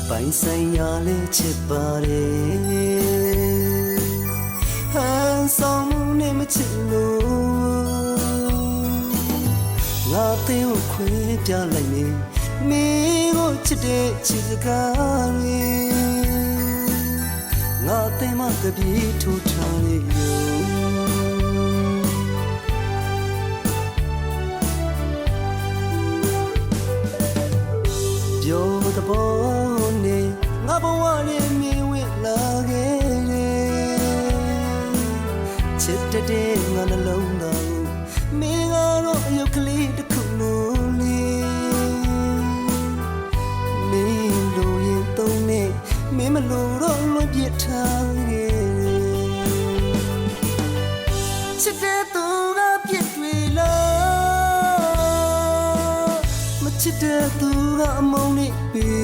ပိုင်ဆိုင်ရာလေးချစ်ပါတယ်ဟန်ဆောင်မှုနဲ့မချစ်လို့ငါသေးကိုခွေးပြလိုက်နေမင်းကိုချစ်တဲ့ချစ်စကားလေးငါသေးမှကပြေးထူထားနေပြောတဘောနေငါဘဝနဲ့မြင်ဝင်လာခဲ့တယ်ချစ်တဲ့ငါနှလုံးသားမင်းကတော့အယုတ်ကလေးတစ်ခုလို့လေမင်းလိုရင်သုံးနေမင်းမလိုတော့လွတ်ပြစ်ထားခဲ့ချစ်တဲ့သူကပြစ်တွေလားမချစ်တဲ့သူကအမုန်းနဲ့ပြေ